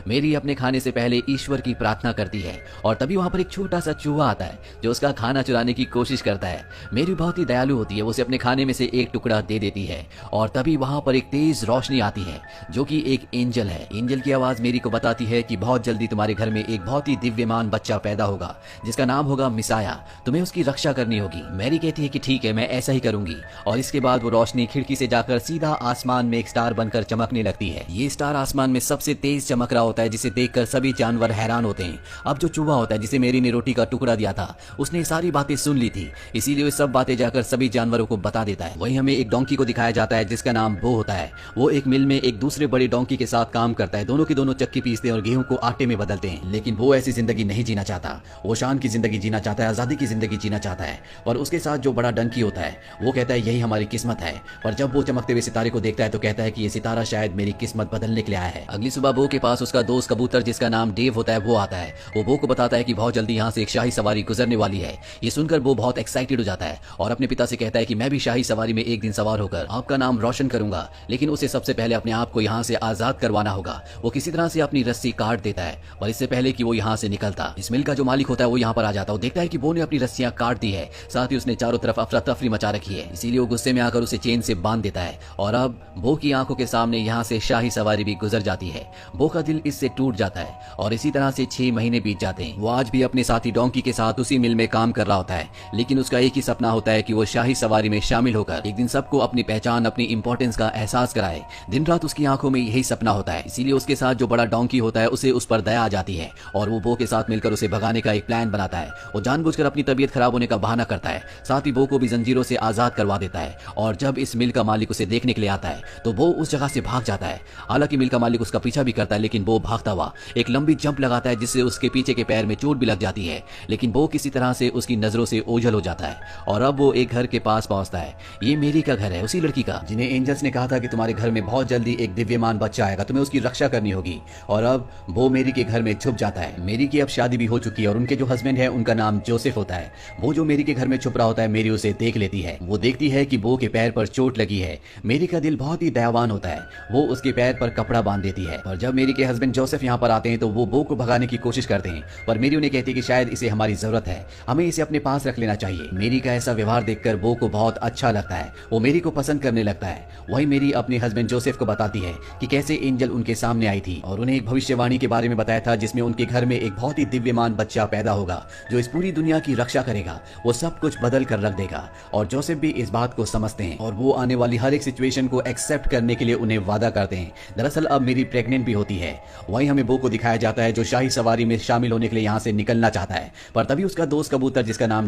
मेरी अपने खाने से पहले ईश्वर की प्रार्थना करती है और तभी वहाँ पर एक छोटा सा चूहा आता है जो उसका खाना चुराने की कोशिश करता है। मेरी बहुत ही दयालु होती है, वो उसे अपने खाने में से एक टुकड़ा दे देती है और तभी वहाँ पर एक तेज रोशनी आती है जो कि एक एंजल है। एंजल की आवाज मेरी को बताती है कि बहुत जल्दी तुम्हारे घर में एक बहुत ही दिव्यमान बच्चा पैदा होगा जिसका नाम होगा मिसाया, तुम्हें उसकी रक्षा करनी होगी। मैरी कहती है कि ठीक है, मैं ऐसा ही करूंगी और इसके बाद वो रोशनी खिड़की से जाकर सीधा आसमान में एक स्टार बनकर चमकने लगती है। ये स्टार आसमान में सबसे तेज चमक रहा होता है जिसे देखकर सभी जानवर हैरान होते हैं। अब जो चूहा होता है जिसे मेरी ने रोटी का टुकड़ा दिया था उसने सारी बातें सुन ली थी, इसीलिए वो सब बातें जाकर सभी जानवरों को बता देता है। वहीं हमें एक डोंकी को दिखाया जाता है जिसका नाम बो होता है। वो एक मिल में एक दूसरे बड़े डोंकी के साथ काम करता है, दोनों की दोनों चक्की पीसते हैं और गेहूं को आटे में बदलते हैं। लेकिन वो ऐसी जिंदगी नहीं जीना चाहता, वो शान की जिंदगी जीना चाहता है, आजादी की जिंदगी जीना चाहता है। और उसके साथ जो बड़ा डंकी होता है वो कहता है यही हमारी किस्मत है। पर जब वो चमकते हुए सितारे को देखता है तो कहता है कि ये सितारा शायद मेरी किस्मत बदलने के लिए आया है। अगली सुबह बो के पास उसका दोस्त कबूतर जिसका नाम डेव होता है वो आता है। वो बो को बताता है कि बहुत जल्दी यहाँ से एक शाही सवारी गुजरने वाली है। ये सुनकर वो बहुत एक्साइटेड हो जाता है और अपने पिता से कहता है कि मैं भी शाही सवारी में एक दिन सवार होकर आपका नाम रोशन करूंगा, लेकिन उसे सबसे पहले अपने आप को यहाँ से आजाद करवाना होगा। वो किसी तरह से अपनी रस्सी काट देता है और इससे पहले कि वो यहाँ से निकलता, इस मिल का जो मालिक होता है वो यहाँ पर आ जाता है। वो देखता है कि बो ने अपनी रस्सियां काट दी है, साथ ही उसने चारों तरफ अफरा तफरी मचा रखी है, इसीलिए वो गुस्से में आकर उसे चेन से बांध देता है और अब बो की आंखों के सामने यहाँ से शाही सवारी भी गुजर जाती है। बो का दिल इससे टूट जाता है और इसी तरह से 6 महीने बीत जाते हैं। वो आज भी अपने साथी डोंकी के साथ उसी मिल में काम कर रहा होता है, लेकिन उसका एक ही सपना होता है कि वो शाही सवारी में शामिल होकर एक दिन सबको अपनी पहचान, अपनी इंपॉर्टेंस का एहसास कराए। दिन रात उसकी आंखों में यही सपना होता है, इसीलिए उसके साथ जो बड़ा डोंकी होता है उसे उस पर दया आ जाती है और वो बो के साथ मिलकर उसे भगाने का एक प्लान बनाता है। वो जानबूझकर अपनी तबीयत खराब होने का बहाना करता है, साथ ही बो को भी जंजीरों से आजाद करवा देता है। और जब इस मिल का मालिक उसे देखने के लिए आता है तो वो उस जगह से भाग जाता है। हालांकि मिल का मालिक उसका पीछा भी करता है, लेकिन वो भागता हुआ एक लंबी जंप लगाता है जिससे उसके पीछे के पैर में चोट भी लग जाती है। लेकिन वो किसी तरह से उसकी नजरों से ओझल हो जाता है और अब वो एक घर के पास पहुंचता है। ये मेरी का घर है, उसी लड़की का जिन्हें एंजल्स ने कहा था कि तुम्हारे घर में बहुत जल्दी एक दिव्यमान बच्चा आएगा, तुम्हें उसकी रक्षा करनी होगी। और अब वो मेरी के घर में छुप जाता है। मेरी की अब शादी भी हो चुकी है और उनके जो हस्बैंड है उनका नाम जोसेफ होता है। वो जो मेरी के घर में छुप रहा होता है मेरी उसे देख लेती है। वो देखती है कि बो के पैर पर चोट लगी है। मेरी का दिल बहुत ही दयावान होता है, वो उसके पैर पर कपड़ा बांध देती है। और जब मेरी के हस्बैंड जोसेफ यहाँ पर आते हैं तो वो बो को भगाने की कोशिश करते हैं, पर मेरी उन्हें कहती है कि शायद इसे हमारी जरूरत है, हमें इसे अपने पास रख लेना चाहिए। मेरी का ऐसा व्यवहार देखकर बो को बहुत अच्छा लगता है, वो मेरी को पसंद करने लगता है। वही मेरी अपने हस्बैंड जोसेफ को बताती है कि कैसे एंजल उनके सामने आई थी और उन्हें एक भविष्यवाणी के बारे में बताया था जिसमें उनके घर में एक बहुत ही दिव्यमान बच्चा पैदा होगा जो इस पूरी दुनिया की रक्षा करेगा, वो सब कुछ बदल कर रख देगा। और जोसेफ भी इस बात को समझते हैं और वो आने वाली हर एक सिचुएशन को एक्सेप्ट करने के लिए उन्हें वादा करते हैं। दरअसल अब मेरी प्रेग्नेंट भी होती है। वहीं हमें बो को दिखाया जाता है जो शाही सवारी में शामिल होने के लिए यहाँ से निकलना चाहता है, पर तभी उसका दोस्त कबूतर जिसका नाम